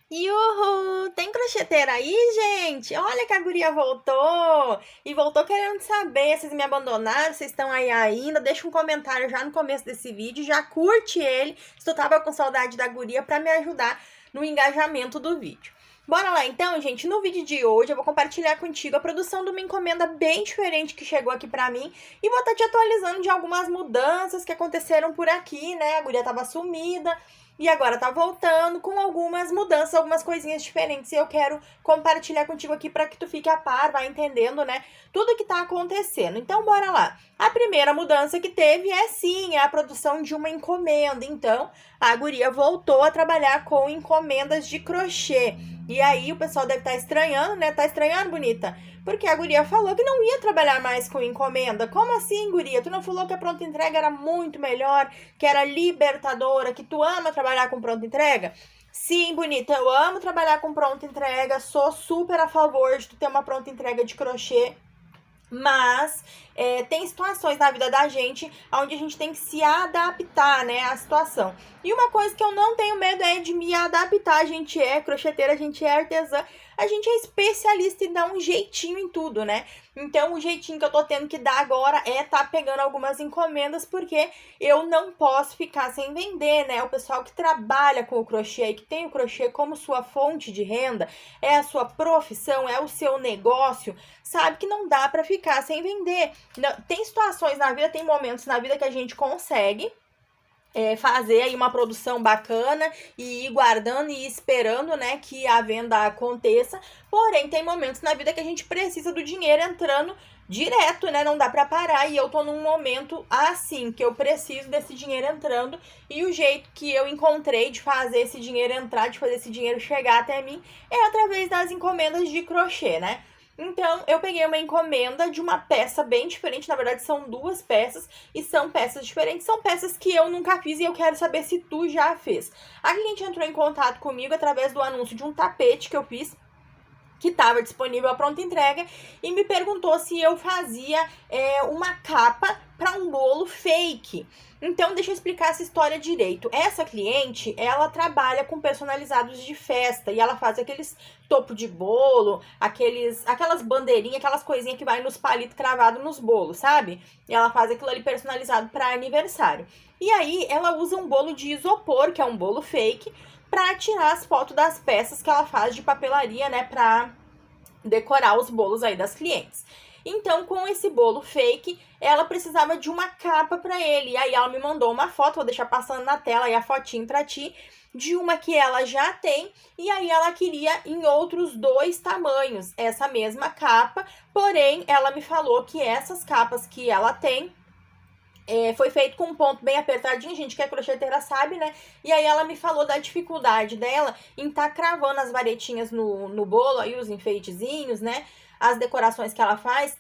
Yuhu! Tem crocheteira aí, gente? Olha que a guria voltou! E voltou querendo saber, vocês me abandonaram, vocês estão aí ainda? Deixa um comentário já no começo desse vídeo, já curte ele, se tu tava com saudade da guria, pra me ajudar no engajamento do vídeo. Bora lá então, gente, no vídeo de hoje eu vou compartilhar contigo a produção de uma encomenda bem diferente que chegou aqui pra mim e vou estar te atualizando de algumas mudanças que aconteceram por aqui, né? A guria tava sumida, e agora tá voltando com algumas mudanças, algumas coisinhas diferentes. E eu quero compartilhar contigo aqui para que tu fique a par, vai entendendo, né? Tudo que tá acontecendo. Então, bora lá. A primeira mudança que teve é a produção de uma encomenda. Então, a guria voltou a trabalhar com encomendas de crochê. E aí, o pessoal deve estar estranhando, né? Tá estranhando, bonita? Porque a guria falou que não ia trabalhar mais com encomenda. Como assim, guria? Tu não falou que a pronta entrega era muito melhor, que era libertadora, que tu ama trabalhar com pronta entrega? Sim, bonita, eu amo trabalhar com pronta entrega, sou super a favor de tu ter uma pronta entrega de crochê. Mas tem situações na vida da gente onde a gente tem que se adaptar, né, à situação. E uma coisa que eu não tenho medo é de me adaptar. A gente é crocheteira, a gente é artesã, a gente é especialista em dar um jeitinho em tudo, né? Então, o jeitinho que eu tô tendo que dar agora é tá pegando algumas encomendas, porque eu não posso ficar sem vender, né? O pessoal que trabalha com o crochê, que tem o crochê como sua fonte de renda, é a sua profissão, é o seu negócio, sabe que não dá pra ficar sem vender. Tem situações na vida, tem momentos na vida que a gente consegue fazer aí uma produção bacana e ir guardando e esperando, né, que a venda aconteça. Porém, tem momentos na vida que a gente precisa do dinheiro entrando direto, né? Não dá pra parar, e eu tô num momento assim, que eu preciso desse dinheiro entrando, e o jeito que eu encontrei de fazer esse dinheiro entrar, de fazer esse dinheiro chegar até mim, é através das encomendas de crochê, né? Então, eu peguei uma encomenda de uma peça bem diferente, na verdade são duas peças, e são peças diferentes, são peças que eu nunca fiz e eu quero saber se tu já fez. A cliente entrou em contato comigo através do anúncio de um tapete que eu fiz, que estava disponível a pronta entrega, e me perguntou se eu fazia uma capa para um bolo fake. Então, deixa eu explicar essa história direito. Essa cliente, ela trabalha com personalizados de festa, e ela faz aqueles topo de bolo, aquelas bandeirinhas, aquelas coisinhas que vai nos palitos cravados nos bolos, sabe? E ela faz aquilo ali personalizado para aniversário. E aí, ela usa um bolo de isopor, que é um bolo fake, para tirar as fotos das peças que ela faz de papelaria, né, para decorar os bolos aí das clientes. Então, com esse bolo fake, ela precisava de uma capa para ele. E aí ela me mandou uma foto, vou deixar passando na tela aí a fotinho para ti, de uma que ela já tem, e aí ela queria em outros 2 tamanhos essa mesma capa, porém ela me falou que essas capas que ela tem foi feito com um ponto bem apertadinho, gente que é crocheteira sabe, né? E aí ela me falou da dificuldade dela em estar cravando as varetinhas no bolo, aí os enfeitezinhos, né? As decorações que ela faz,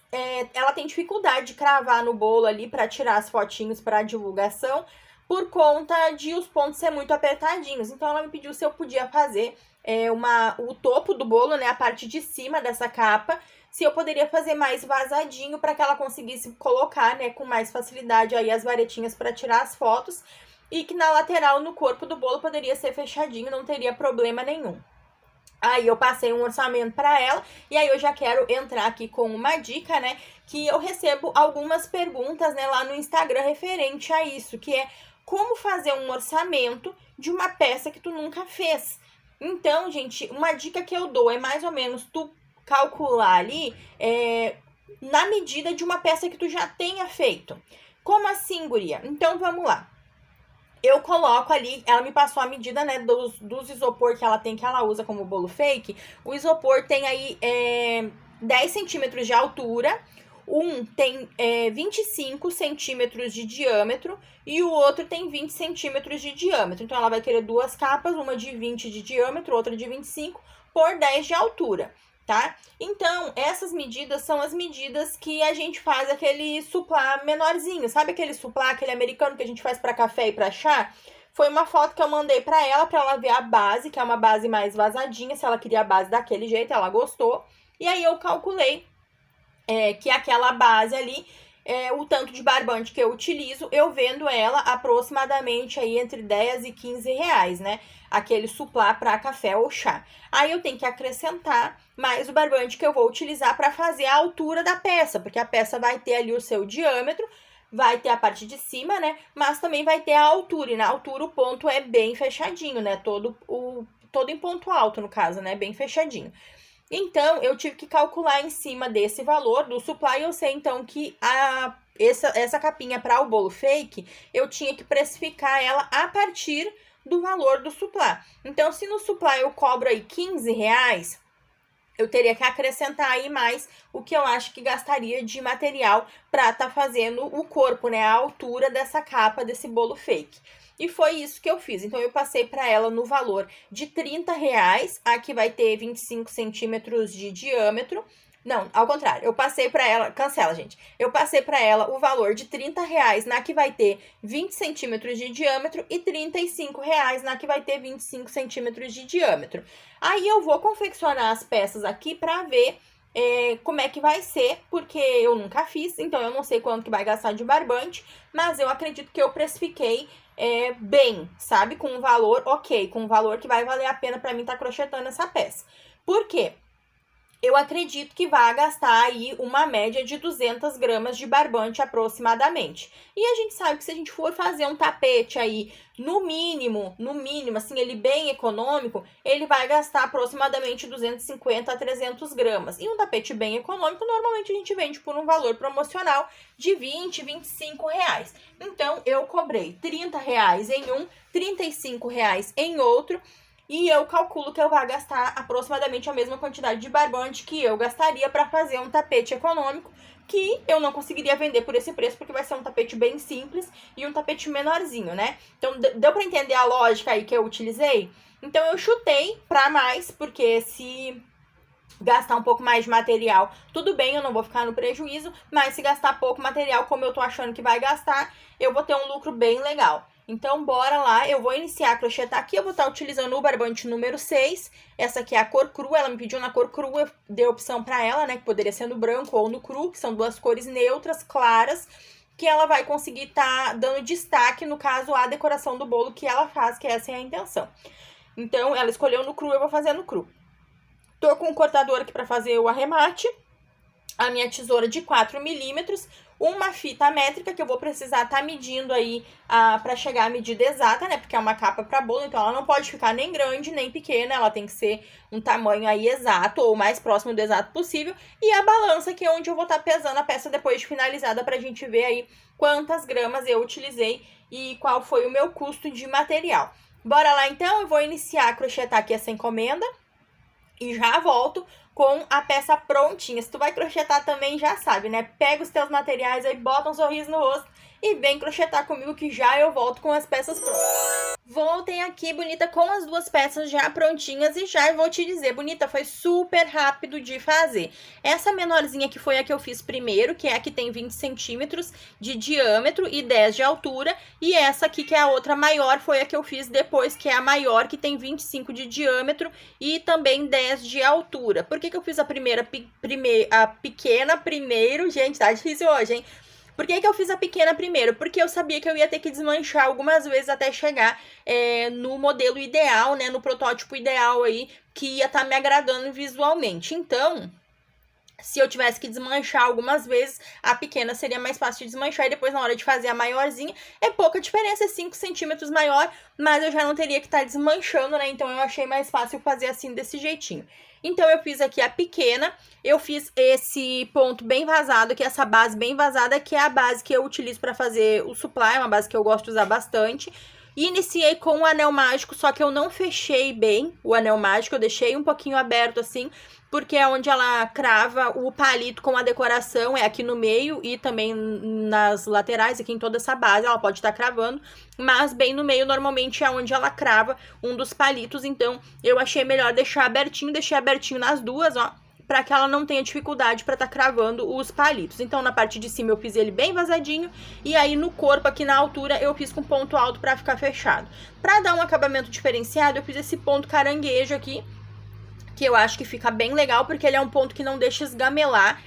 ela tem dificuldade de cravar no bolo ali para tirar as fotinhos para divulgação, por conta de os pontos ser muito apertadinhos. Então ela me pediu se eu podia fazer o topo do bolo, né? A parte de cima dessa capa, se eu poderia fazer mais vazadinho para que ela conseguisse colocar, né, com mais facilidade aí as varetinhas para tirar as fotos, e que na lateral, no corpo do bolo, poderia ser fechadinho, não teria problema nenhum. Aí eu passei um orçamento para ela, e aí eu já quero entrar aqui com uma dica, né, que eu recebo algumas perguntas, né, lá no Instagram referente a isso, que é como fazer um orçamento de uma peça que tu nunca fez. Então, gente, uma dica que eu dou é mais ou menos tu calcular ali na medida de uma peça que tu já tenha feito. Como assim, guria? Então, vamos lá. Eu coloco ali, ela me passou a medida, né, dos isopor que ela tem, que ela usa como bolo fake. O isopor tem aí 10 centímetros de altura, um tem 25 centímetros de diâmetro e o outro tem 20 centímetros de diâmetro. Então, ela vai querer duas capas, uma de 20 de diâmetro, outra de 25, por 10 de altura, tá? Então, essas medidas são as medidas que a gente faz aquele suplá menorzinho. Sabe aquele suplá, aquele americano que a gente faz para café e para chá? Foi uma foto que eu mandei para ela ver a base, que é uma base mais vazadinha, se ela queria a base daquele jeito, ela gostou. E aí eu calculei que aquela base ali o tanto de barbante que eu utilizo, eu vendo ela aproximadamente aí entre 10 e 15 reais, né? Aquele suplá para café ou chá. Aí eu tenho que acrescentar mais o barbante que eu vou utilizar para fazer a altura da peça, porque a peça vai ter ali o seu diâmetro, vai ter a parte de cima, né? Mas também vai ter a altura, e na altura o ponto é bem fechadinho, né? Todo em ponto alto, no caso, né? Bem fechadinho. Então, eu tive que calcular em cima desse valor do supply. Eu sei, então, que essa capinha para o bolo fake, eu tinha que precificar ela a partir do valor do supply. Então, se no supply eu cobro aí 15 reais, eu teria que acrescentar aí mais o que eu acho que gastaria de material para estar fazendo o corpo, né? A altura dessa capa desse bolo fake. E foi isso que eu fiz. Então, eu passei para ela no valor de 30 reais. Aqui vai ter 25 centímetros de diâmetro. Não, ao contrário. Eu passei para ela... Cancela, gente. Eu passei para ela o valor de 30 reais na que vai ter 20 centímetros de diâmetro e 35 reais na que vai ter 25 centímetros de diâmetro. Aí, eu vou confeccionar as peças aqui para ver... como é que vai ser, porque eu nunca fiz, então eu não sei quanto que vai gastar de barbante, mas eu acredito que eu precifiquei bem, sabe? Com um valor ok, com um valor que vai valer a pena pra mim estar crochetando essa peça. Por quê? Eu acredito que vai gastar aí uma média de 200 gramas de barbante aproximadamente. E a gente sabe que se a gente for fazer um tapete aí, no mínimo, assim, ele bem econômico, ele vai gastar aproximadamente 250 a 300 gramas. E um tapete bem econômico, normalmente a gente vende por um valor promocional de 20, 25 reais. Então, eu cobrei 30 reais em um, 35 reais em outro. E eu calculo que eu vou gastar aproximadamente a mesma quantidade de barbante que eu gastaria para fazer um tapete econômico, que eu não conseguiria vender por esse preço, porque vai ser um tapete bem simples e um tapete menorzinho, né? Então, deu para entender a lógica aí que eu utilizei? Então, eu chutei para mais, porque se gastar um pouco mais de material, tudo bem, eu não vou ficar no prejuízo, mas se gastar pouco material, como eu tô achando que vai gastar, eu vou ter um lucro bem legal. Então, bora lá, eu vou iniciar a crochetar aqui, eu vou estar utilizando o barbante número 6, essa aqui é a cor crua, ela me pediu na cor crua, eu dei opção pra ela, né, que poderia ser no branco ou no cru, que são duas cores neutras, claras, que ela vai conseguir estar dando destaque, no caso, à decoração do bolo que ela faz, que essa é a intenção. Então, ela escolheu no cru, eu vou fazer no cru. Tô com um cortador aqui pra fazer o arremate, a minha tesoura de 4 milímetros, uma fita métrica que eu vou precisar estar medindo aí pra chegar à medida exata, né? Porque é uma capa pra bolo, então ela não pode ficar nem grande nem pequena, ela tem que ser um tamanho aí exato ou mais próximo do exato possível. E a balança, que é onde eu vou estar pesando a peça depois de finalizada, pra gente ver aí quantas gramas eu utilizei e qual foi o meu custo de material. Bora lá então, eu vou iniciar a crochetar aqui essa encomenda e já volto com a peça prontinha. Se tu vai crochetar também, já sabe, né? Pega os teus materiais aí, bota um sorriso no rosto e vem crochetar comigo que já eu volto com as peças prontas. Voltem aqui, bonita, com as duas peças já prontinhas e já eu vou te dizer, bonita, foi super rápido de fazer. Essa menorzinha que foi a que eu fiz primeiro, que é a que tem 20 centímetros de diâmetro e 10 de altura. E essa aqui, que é a outra maior, foi a que eu fiz depois, que é a maior, que tem 25 de diâmetro e também 10 de altura. Por que eu fiz a pequena primeiro? Gente, tá difícil hoje, hein? Por que eu fiz a pequena primeiro? Porque eu sabia que eu ia ter que desmanchar algumas vezes até chegar no modelo ideal, né? No protótipo ideal aí, que ia estar me agradando visualmente. Então, se eu tivesse que desmanchar algumas vezes, a pequena seria mais fácil de desmanchar. E depois, na hora de fazer a maiorzinha, é pouca diferença, é 5 centímetros maior, mas eu já não teria que estar desmanchando, né? Então, eu achei mais fácil fazer assim, desse jeitinho. Então, eu fiz aqui a pequena, eu fiz esse ponto bem vazado aqui, essa base bem vazada, que é a base que eu utilizo para fazer o supply, é uma base que eu gosto de usar bastante. E iniciei com o anel mágico, só que eu não fechei bem o anel mágico, eu deixei um pouquinho aberto assim, porque é onde ela crava o palito com a decoração, é aqui no meio e também nas laterais, aqui em toda essa base, ela pode estar cravando, mas bem no meio normalmente é onde ela crava um dos palitos, então eu achei melhor deixar abertinho, deixei abertinho nas duas, ó, para que ela não tenha dificuldade para estar cravando os palitos. Então, na parte de cima eu fiz ele bem vazadinho, e aí no corpo, aqui na altura, eu fiz com ponto alto para ficar fechado. Para dar um acabamento diferenciado, eu fiz esse ponto caranguejo aqui, que eu acho que fica bem legal, porque ele é um ponto que não deixa esgamelar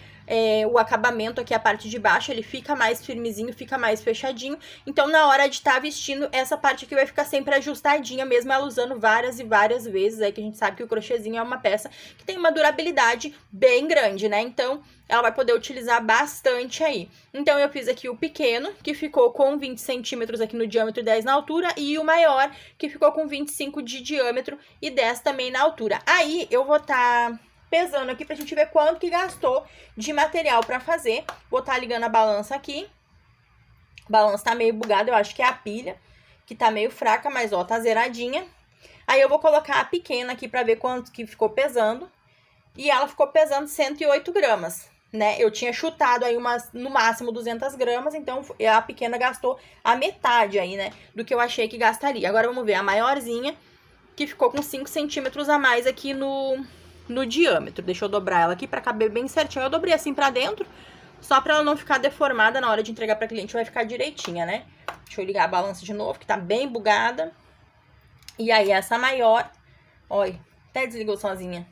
o acabamento aqui, a parte de baixo, ele fica mais firmezinho, fica mais fechadinho. Então, na hora de estar vestindo, essa parte aqui vai ficar sempre ajustadinha, mesmo ela usando várias e várias vezes, aí que a gente sabe que o crochêzinho é uma peça que tem uma durabilidade bem grande, né? Então, ela vai poder utilizar bastante aí. Então, eu fiz aqui o pequeno, que ficou com 20 centímetros aqui no diâmetro e 10 na altura, e o maior, que ficou com 25 de diâmetro e 10 também na altura. Aí, eu vou estar pesando aqui pra gente ver quanto que gastou de material pra fazer. Vou estar ligando a balança aqui. A balança tá meio bugada, eu acho que é a pilha, que tá meio fraca, mas ó, tá zeradinha. Aí eu vou colocar a pequena aqui pra ver quanto que ficou pesando. E ela ficou pesando 108 gramas, né? Eu tinha chutado aí no máximo 200 gramas, então a pequena gastou a metade aí, né? Do que eu achei que gastaria. Agora vamos ver a maiorzinha, que ficou com 5 centímetros a mais aqui no diâmetro. Deixa eu dobrar ela aqui pra caber bem certinho. Eu dobrei assim pra dentro, só pra ela não ficar deformada na hora de entregar pra cliente, vai ficar direitinha, né? Deixa eu ligar a balança de novo, que tá bem bugada. E aí, essa maior, olha, até desligou sozinha.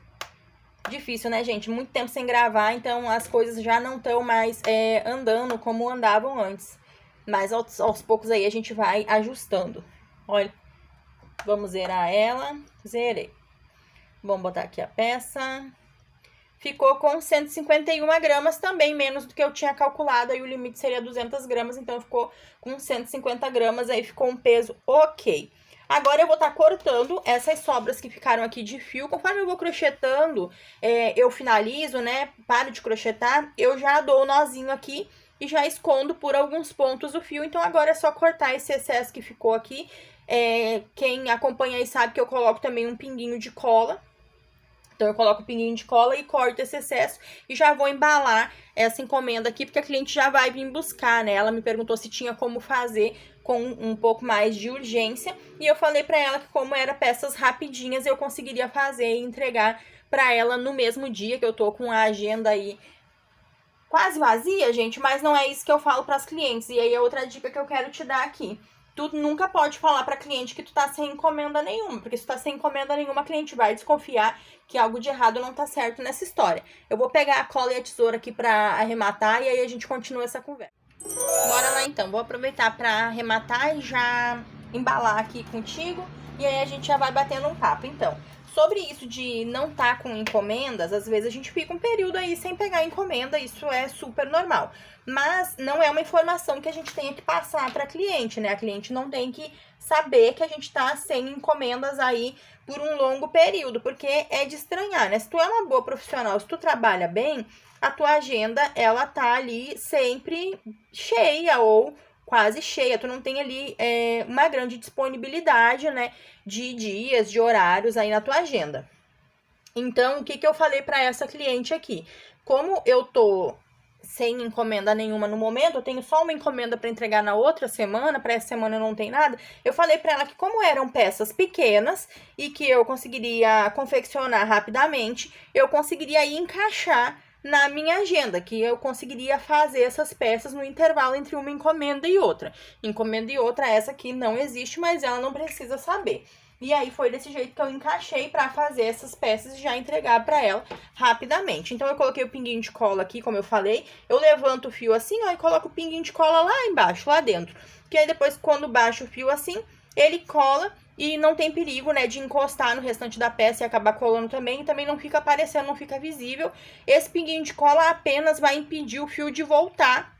Difícil, né, gente? Muito tempo sem gravar, então as coisas já não estão mais andando como andavam antes. Mas aos poucos aí a gente vai ajustando. Olha, vamos zerar ela. Zerei. Vamos botar aqui a peça. Ficou com 151 gramas, também menos do que eu tinha calculado. Aí o limite seria 200 gramas, então ficou com 150 gramas. Aí ficou um peso ok. Agora eu vou estar cortando essas sobras que ficaram aqui de fio. Conforme eu vou crochetando, eu finalizo, né? Paro de crochetar, eu já dou o nozinho aqui e já escondo por alguns pontos o fio. Então agora é só cortar esse excesso que ficou aqui. Quem acompanha aí sabe que eu coloco também um pinguinho de cola. Então, eu coloco o pinguinho de cola e corto esse excesso e já vou embalar essa encomenda aqui, porque a cliente já vai vir buscar, né? Ela me perguntou se tinha como fazer com um pouco mais de urgência e eu falei pra ela que como era peças rapidinhas, eu conseguiria fazer e entregar pra ela no mesmo dia, que eu tô com a agenda aí quase vazia, gente, mas não é isso que eu falo pras clientes. E aí é outra dica que eu quero te dar aqui. Tu nunca pode falar pra cliente que tu tá sem encomenda nenhuma, porque se tu tá sem encomenda nenhuma, a cliente vai desconfiar que algo de errado não tá certo nessa história. Eu vou pegar a cola e a tesoura aqui pra arrematar e aí a gente continua essa conversa. Bora lá então, vou aproveitar pra arrematar e já embalar aqui contigo e aí a gente já vai batendo um papo. Então, sobre isso de não estar com encomendas, às vezes a gente fica um período aí sem pegar encomenda, isso é super normal. Mas não é uma informação que a gente tenha que passar para cliente, né? A cliente não tem que saber que a gente tá sem encomendas aí por um longo período, porque é de estranhar, né? Se tu é uma boa profissional, se tu trabalha bem, a tua agenda, ela tá ali sempre cheia ou quase cheia, tu não tem ali uma grande disponibilidade, né, de dias, de horários aí na tua agenda. Então, o que eu falei para essa cliente aqui? Como eu tô sem encomenda nenhuma no momento, eu tenho só uma encomenda para entregar na outra semana, para essa semana eu não tenho nada, eu falei para ela que como eram peças pequenas e que eu conseguiria confeccionar rapidamente, eu conseguiria aí encaixar na minha agenda, que eu conseguiria fazer essas peças no intervalo entre uma encomenda e outra. Encomenda e outra, essa aqui não existe, mas ela não precisa saber. E aí foi desse jeito que eu encaixei pra fazer essas peças e já entregar pra ela rapidamente. Então eu coloquei o pinguinho de cola aqui, como eu falei, eu levanto o fio assim, ó, e coloco o pinguinho de cola lá embaixo, lá dentro. Que aí depois, quando baixo o fio assim, ele cola e não tem perigo, né, de encostar no restante da peça e acabar colando também. E também não fica aparecendo, não fica visível. Esse pinguinho de cola apenas vai impedir o fio de voltar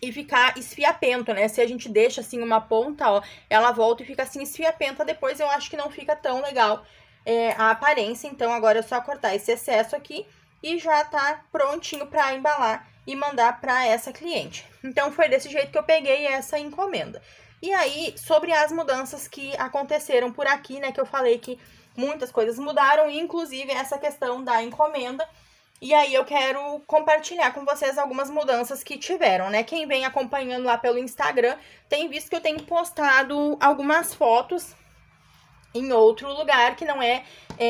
e ficar esfiapento, né? Se a gente deixa assim uma ponta, ó, ela volta e fica assim esfiapenta, depois eu acho que não fica tão legal a aparência. Então agora é só cortar esse excesso aqui e já tá prontinho pra embalar e mandar pra essa cliente. Então foi desse jeito que eu peguei essa encomenda. E aí, sobre as mudanças que aconteceram por aqui, né, que eu falei que muitas coisas mudaram, inclusive essa questão da encomenda. E aí eu quero compartilhar com vocês algumas mudanças que tiveram, né? Quem vem acompanhando lá pelo Instagram tem visto que eu tenho postado algumas fotos em outro lugar que não é,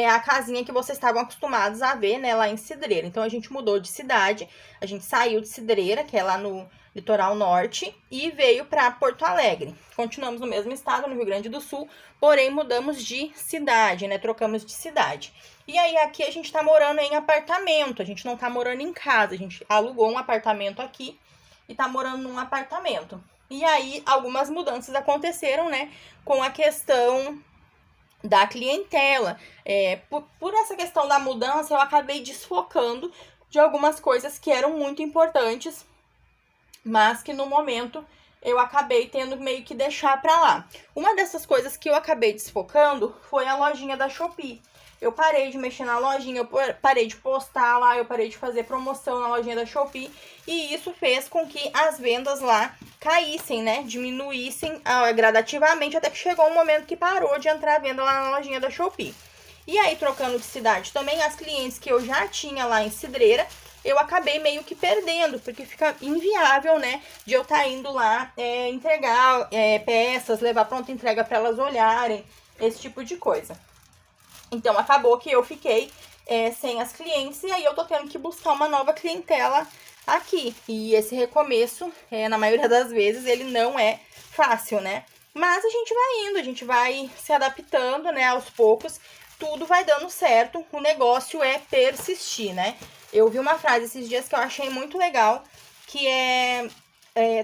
a casinha que vocês estavam acostumados a ver, né, lá em Cidreira. Então, a gente mudou de cidade, a gente saiu de Cidreira, que é lá no litoral norte, e veio para Porto Alegre. Continuamos no mesmo estado, no Rio Grande do Sul, porém mudamos de cidade, né, trocamos de cidade. E aí, aqui a gente tá morando em apartamento, a gente não tá morando em casa, a gente alugou um apartamento aqui e tá morando num apartamento. E aí, algumas mudanças aconteceram, né, com a questão da clientela. Por essa questão da mudança, eu acabei desfocando de algumas coisas que eram muito importantes, mas que no momento eu acabei tendo meio que deixar pra lá. Uma dessas coisas que eu acabei desfocando foi a lojinha da Shopee. Eu parei de mexer na lojinha, eu parei de postar lá, eu parei de fazer promoção na lojinha da Shopee. E isso fez com que as vendas lá caíssem, né? Diminuíssem gradativamente, até que chegou um momento que parou de entrar venda lá na lojinha da Shopee. E aí, trocando de cidade também, as clientes que eu já tinha lá em Cidreira, eu acabei meio que perdendo, porque fica inviável, né, de eu estar indo lá entregar peças, levar pronta entrega para elas olharem, esse tipo de coisa. Então, acabou que eu fiquei sem as clientes e aí eu tô tendo que buscar uma nova clientela aqui. E esse recomeço, na maioria das vezes, ele não é fácil, né? Mas a gente vai indo, a gente vai se adaptando, né, aos poucos. Tudo vai dando certo, o negócio é persistir, né? Eu vi uma frase esses dias que eu achei muito legal, que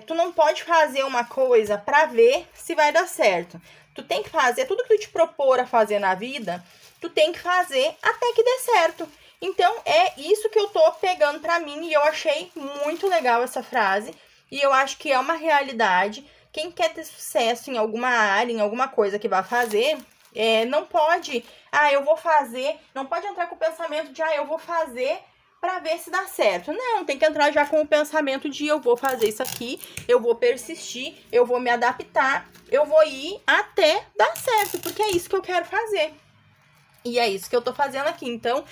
tu não pode fazer uma coisa pra ver se vai dar certo. Tu tem que fazer tudo que tu te propor a fazer na vida, tu tem que fazer até que dê certo. Então, é isso que eu tô pegando pra mim e eu achei muito legal essa frase. E eu acho que é uma realidade. Quem quer ter sucesso em alguma área, em alguma coisa que vai fazer, não pode, eu vou fazer, não pode entrar com o pensamento de, eu vou fazer pra ver se dá certo. Não, tem que entrar já com o pensamento de eu vou fazer isso aqui, eu vou persistir, eu vou me adaptar, eu vou ir até dar certo, porque é isso que eu quero fazer. E é isso que eu tô fazendo aqui. Então,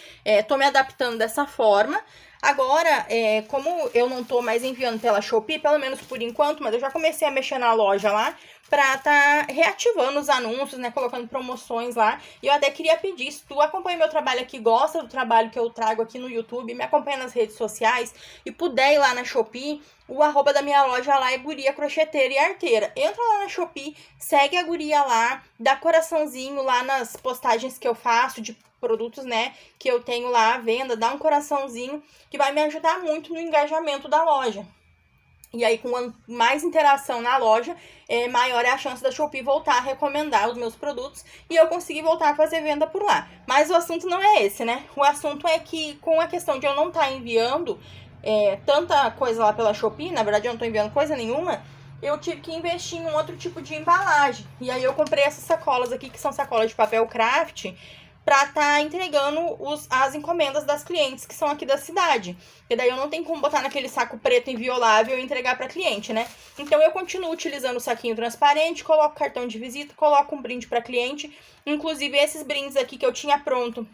tô me adaptando dessa forma. Agora, como eu não tô mais enviando pela Shopee, pelo menos por enquanto, mas eu já comecei a mexer na loja lá pra tá reativando os anúncios, né, colocando promoções lá. E eu até queria pedir, se tu acompanha meu trabalho aqui, gosta do trabalho que eu trago aqui no YouTube, me acompanha nas redes sociais e puder ir lá na Shopee, o arroba da minha loja lá é Guria Crocheteira e Arteira. Entra lá na Shopee, segue a guria lá, dá coraçãozinho lá nas postagens que eu faço de produtos, né, que eu tenho lá à venda, dá um coraçãozinho que vai me ajudar muito no engajamento da loja. E aí, com mais interação na loja, maior é a chance da Shopee voltar a recomendar os meus produtos e eu conseguir voltar a fazer venda por lá. Mas o assunto não é esse, né? O assunto é que, com a questão de eu não estar enviando tanta coisa lá pela Shopee, na verdade eu não estou enviando coisa nenhuma, eu tive que investir em um outro tipo de embalagem. E aí eu comprei essas sacolas aqui, que são sacolas de papel craft, pra tá entregando as encomendas das clientes que são aqui da cidade. E daí eu não tenho como botar naquele saco preto inviolável e entregar pra cliente, né? Então eu continuo utilizando o saquinho transparente, coloco cartão de visita, coloco um brinde pra cliente. Inclusive esses brindes aqui que eu tinha pronto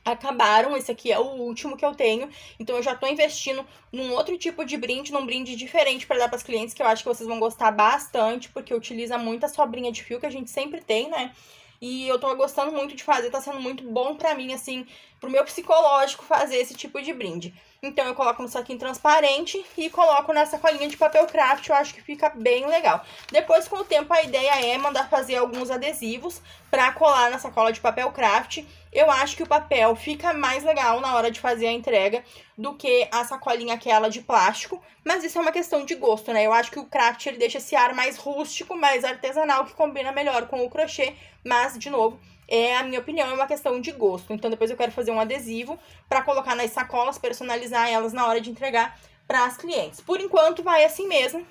acabaram, esse aqui é o último que eu tenho, então eu já tô investindo num outro tipo de brinde, num brinde diferente para dar para as clientes, que eu acho que vocês vão gostar bastante, porque utiliza muita sobrinha de fio que a gente sempre tem, né? E eu tô gostando muito de fazer, tá sendo muito bom pra mim, assim, pro meu psicológico fazer esse tipo de brinde. Então eu coloco no saquinho transparente e coloco na sacolinha de papel craft, eu acho que fica bem legal. Depois, com o tempo, a ideia é mandar fazer alguns adesivos pra colar na sacola de papel craft. Eu acho que o papel fica mais legal na hora de fazer a entrega do que a sacolinha aquela de plástico, mas isso é uma questão de gosto, né? Eu acho que o craft, ele deixa esse ar mais rústico, mais artesanal, que combina melhor com o crochê, mas, de novo, a minha opinião, é uma questão de gosto. Então, depois eu quero fazer um adesivo para colocar nas sacolas, personalizar elas na hora de entregar para as clientes. Por enquanto, vai assim mesmo.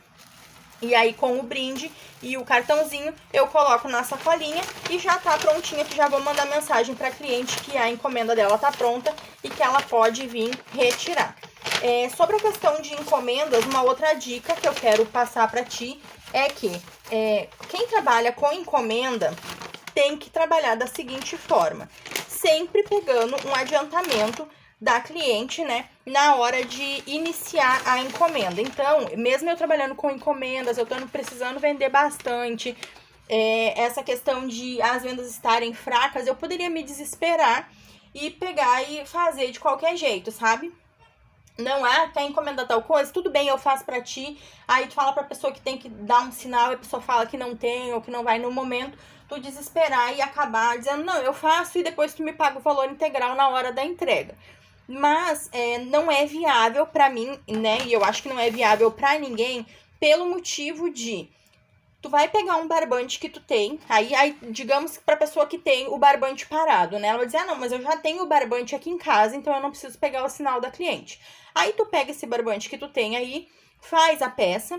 E aí, com o brinde e o cartãozinho, eu coloco na sacolinha e já tá prontinha, que já vou mandar mensagem para a cliente que a encomenda dela tá pronta e que ela pode vir retirar. Sobre a questão de encomendas, uma outra dica que eu quero passar para ti é que quem trabalha com encomenda tem que trabalhar da seguinte forma, sempre pegando um adiantamento da cliente, né, na hora de iniciar a encomenda. Então, mesmo eu trabalhando com encomendas, eu tô precisando vender bastante, essa questão de as vendas estarem fracas, eu poderia me desesperar e pegar e fazer de qualquer jeito, sabe? Não quer encomendar tal coisa? Tudo bem, eu faço pra ti. Aí tu fala pra pessoa que tem que dar um sinal e a pessoa fala que não tem ou que não vai no momento. Tu desesperar e acabar dizendo, não, eu faço e depois tu me paga o valor integral na hora da entrega. Mas não é viável pra mim, né? E eu acho que não é viável pra ninguém pelo motivo de... Tu vai pegar um barbante que tu tem, aí digamos pra pessoa que tem o barbante parado, né? Ela vai dizer, não, mas eu já tenho o barbante aqui em casa, então eu não preciso pegar o sinal da cliente. Aí tu pega esse barbante que tu tem aí, faz a peça,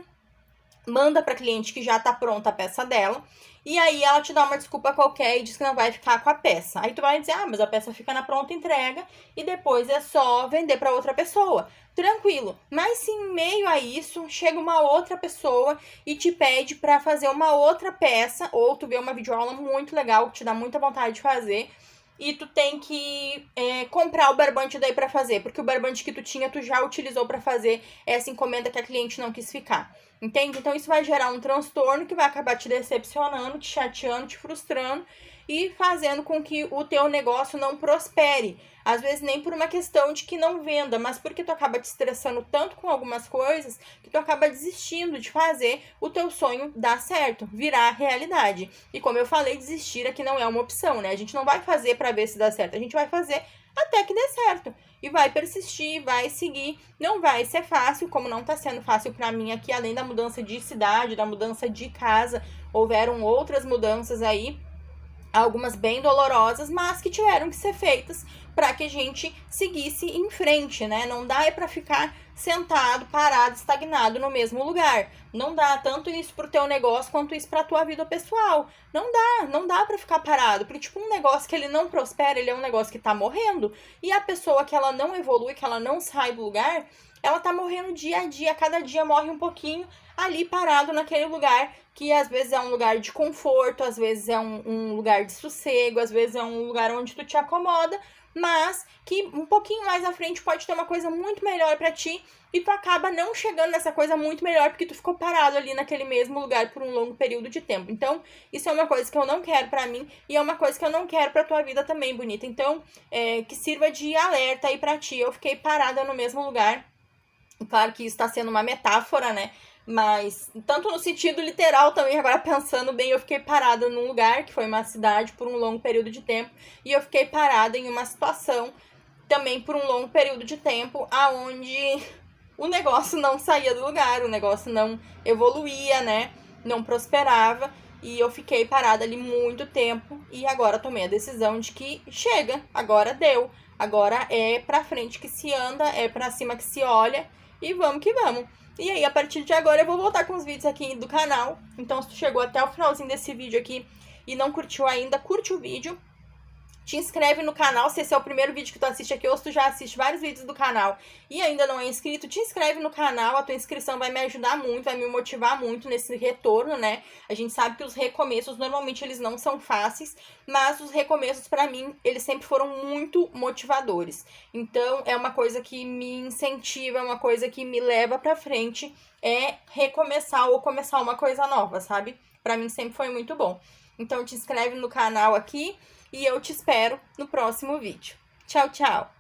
manda pra cliente que já tá pronta a peça dela, e aí ela te dá uma desculpa qualquer e diz que não vai ficar com a peça. Aí tu vai dizer, mas a peça fica na pronta entrega e depois é só vender pra outra pessoa. Tranquilo. Mas se em meio a isso chega uma outra pessoa e te pede pra fazer uma outra peça, ou tu vê uma videoaula muito legal que te dá muita vontade de fazer, e tu tem que comprar o barbante daí pra fazer, porque o barbante que tu tinha, tu já utilizou pra fazer essa encomenda que a cliente não quis ficar. Entende? Então isso vai gerar um transtorno que vai acabar te decepcionando, te chateando, te frustrando e fazendo com que o teu negócio não prospere. Às vezes nem por uma questão de que não venda, mas porque tu acaba te estressando tanto com algumas coisas que tu acaba desistindo de fazer o teu sonho dar certo, virar realidade. E como eu falei, desistir aqui não é uma opção, né? A gente não vai fazer para ver se dá certo, a gente vai fazer até que dê certo. E vai persistir, vai seguir. Não vai ser fácil, como não tá sendo fácil para mim aqui, além da mudança de cidade, da mudança de casa, houveram outras mudanças aí, algumas bem dolorosas, mas que tiveram que ser feitas para que a gente seguisse em frente, né? Não dá para ficar sentado, parado, estagnado no mesmo lugar. Não dá tanto isso pro teu negócio quanto isso pra tua vida pessoal. Não dá para ficar parado, porque tipo um negócio que ele não prospera, ele é um negócio que tá morrendo, e a pessoa que ela não evolui, que ela não sai do lugar, ela tá morrendo dia a dia, cada dia morre um pouquinho ali parado naquele lugar que às vezes é um lugar de conforto, às vezes é um lugar de sossego, às vezes é um lugar onde tu te acomoda, mas que um pouquinho mais à frente pode ter uma coisa muito melhor pra ti e tu acaba não chegando nessa coisa muito melhor porque tu ficou parado ali naquele mesmo lugar por um longo período de tempo. Então, isso é uma coisa que eu não quero pra mim e é uma coisa que eu não quero pra tua vida também, bonita. Então, que sirva de alerta aí pra ti. Eu fiquei parada no mesmo lugar. Claro que isso tá sendo uma metáfora, né? Mas, tanto no sentido literal também, agora pensando bem, eu fiquei parada num lugar, que foi uma cidade, por um longo período de tempo, e eu fiquei parada em uma situação, também por um longo período de tempo, aonde o negócio não saía do lugar, o negócio não evoluía, né, não prosperava, e eu fiquei parada ali muito tempo, e agora tomei a decisão de que chega, agora deu, agora é pra frente que se anda, é pra cima que se olha, e vamos que vamos. E aí, a partir de agora, eu vou voltar com os vídeos aqui do canal. Então, se tu chegou até o finalzinho desse vídeo aqui e não curtiu ainda, curte o vídeo. Te inscreve no canal, se esse é o primeiro vídeo que tu assiste aqui, ou se tu já assiste vários vídeos do canal e ainda não é inscrito, te inscreve no canal, a tua inscrição vai me ajudar muito, vai me motivar muito nesse retorno, né? A gente sabe que os recomeços, normalmente, eles não são fáceis, mas os recomeços, pra mim, eles sempre foram muito motivadores. Então, é uma coisa que me incentiva, é uma coisa que me leva pra frente, é recomeçar ou começar uma coisa nova, sabe? Pra mim sempre foi muito bom. Então, te inscreve no canal aqui, e eu te espero no próximo vídeo. Tchau, tchau!